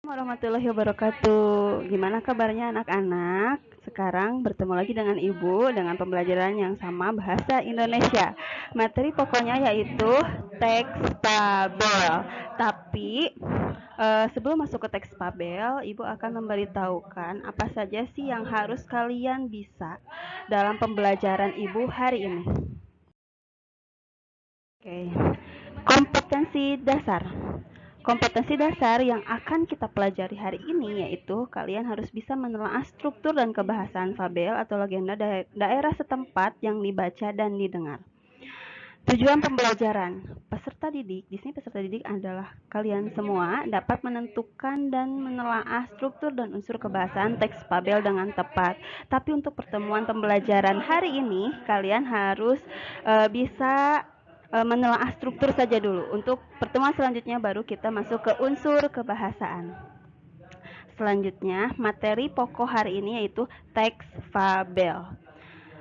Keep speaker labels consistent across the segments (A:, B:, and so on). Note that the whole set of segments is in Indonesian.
A: Warahmatullahi wabarakatuh. Gimana kabarnya anak-anak? Sekarang bertemu lagi dengan Ibu dengan pembelajaran yang sama bahasa Indonesia. Materi pokoknya yaitu teks fabel. Tapi sebelum masuk ke teks fabel, Ibu akan memberitahukan apa saja sih yang harus kalian bisa dalam pembelajaran Ibu hari ini. Oke. Kompetensi dasar. Kompetensi dasar yang akan kita pelajari hari ini yaitu kalian harus bisa menelaah struktur dan kebahasaan fabel atau legenda daerah setempat yang dibaca dan didengar. Tujuan pembelajaran peserta didik, di sini peserta didik adalah kalian semua dapat menentukan dan menelaah struktur dan unsur kebahasaan teks fabel dengan tepat. Tapi untuk pertemuan pembelajaran hari ini kalian harus bisa menelaah struktur saja dulu. Untuk pertemuan selanjutnya baru kita masuk ke unsur kebahasaan. Selanjutnya, materi pokok hari ini yaitu teks fabel.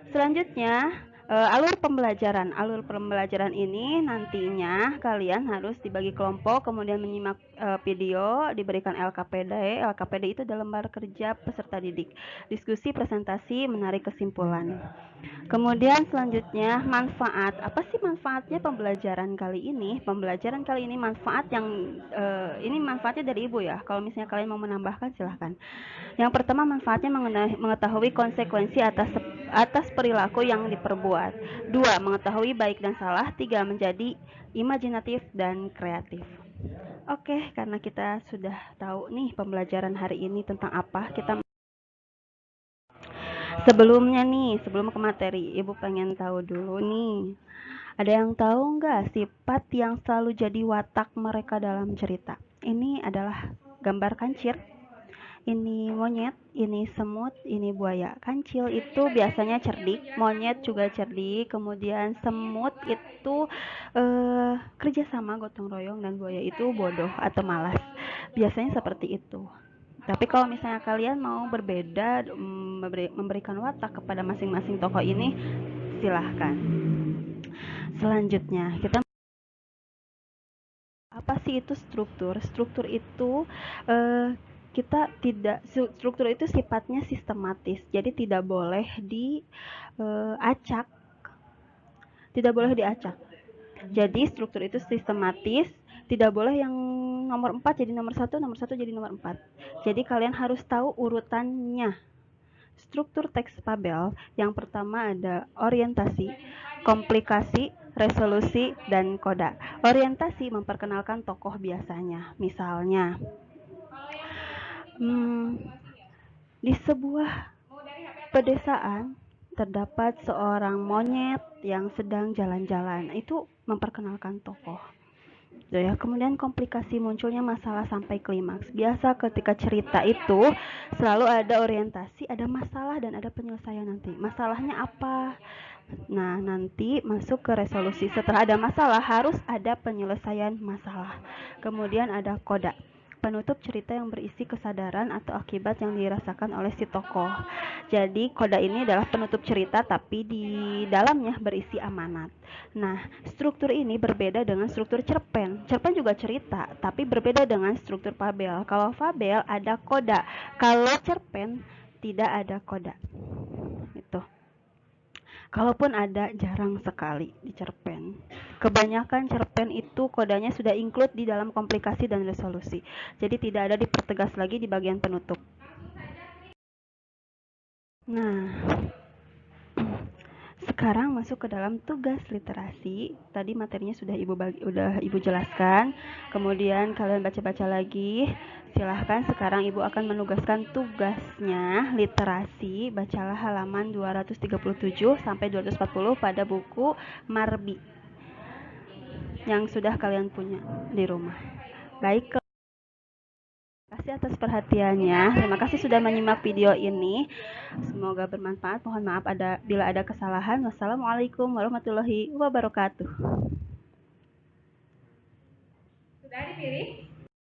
A: Selanjutnya, alur pembelajaran. Alur pembelajaran ini nantinya kalian harus dibagi kelompok, kemudian menyimak video, diberikan LKPD. LKPD itu adalah lembar kerja peserta didik. Diskusi, presentasi, menarik kesimpulan. Kemudian selanjutnya manfaat. Apa sih manfaatnya pembelajaran kali ini? Pembelajaran kali ini manfaat yang ini manfaatnya dari Ibu ya. Kalau misalnya kalian mau menambahkan silahkan. Yang pertama manfaatnya mengetahui konsekuensi atas perilaku yang diperbuat. 2. Mengetahui baik dan salah. 3. Menjadi imajinatif dan kreatif. Oke, karena kita sudah tahu nih pembelajaran hari ini tentang apa, kita sebelumnya nih, sebelum ke materi, Ibu pengen tahu dulu nih. Ada yang tahu nggak sifat yang selalu jadi watak mereka dalam cerita? Ini adalah gambar kancil. Ini monyet, ini semut, ini buaya. Kancil itu biasanya cerdik, monyet juga cerdik, kemudian semut itu kerjasama gotong royong, dan buaya itu bodoh atau malas. Biasanya seperti itu. Tapi kalau misalnya kalian mau berbeda, memberikan watak kepada masing-masing tokoh ini, silahkan. Selanjutnya, kita apa sih itu struktur? Struktur itu struktur itu sifatnya sistematis. Jadi tidak boleh diacak. Tidak boleh diacak. Jadi struktur itu sistematis, tidak boleh yang nomor 4 jadi nomor 1, nomor 1 jadi nomor 4. Jadi kalian harus tahu urutannya. Struktur teks fabel yang pertama ada orientasi, komplikasi, resolusi, dan koda. Orientasi memperkenalkan tokoh biasanya. Misalnya, di sebuah pedesaan terdapat seorang monyet yang sedang jalan-jalan. Itu memperkenalkan tokoh. Ya, kemudian komplikasi munculnya masalah sampai klimaks. Biasa ketika cerita itu selalu ada orientasi, ada masalah dan ada penyelesaian nanti. Masalahnya apa? Nah, nanti masuk ke resolusi. Setelah ada masalah harus ada penyelesaian masalah. Kemudian ada koda. Penutup cerita yang berisi kesadaran atau akibat yang dirasakan oleh si tokoh. Jadi koda ini adalah penutup cerita tapi di dalamnya berisi amanat. Nah, struktur ini berbeda dengan struktur cerpen. Cerpen juga cerita, tapi berbeda dengan struktur fabel. Kalau fabel ada koda, kalau cerpen tidak ada koda. Itu. Kalaupun ada, jarang sekali di cerpen. Kebanyakan cerpen itu kodanya sudah include di dalam komplikasi dan resolusi. Jadi tidak ada dipertegas lagi di bagian penutup. Nah, sekarang masuk ke dalam tugas literasi. Tadi materinya sudah Ibu jelaskan. Kemudian kalian baca-baca lagi. Silahkan sekarang Ibu akan menugaskan tugasnya literasi. Bacalah halaman 237 sampai 240 pada buku Marbi yang sudah kalian punya di rumah. Baik, terima kasih atas perhatiannya. Terima kasih sudah menyimak video ini. Semoga bermanfaat. Mohon maaf bila ada kesalahan. Wassalamualaikum warahmatullahi wabarakatuh.
B: Sudah dipilih?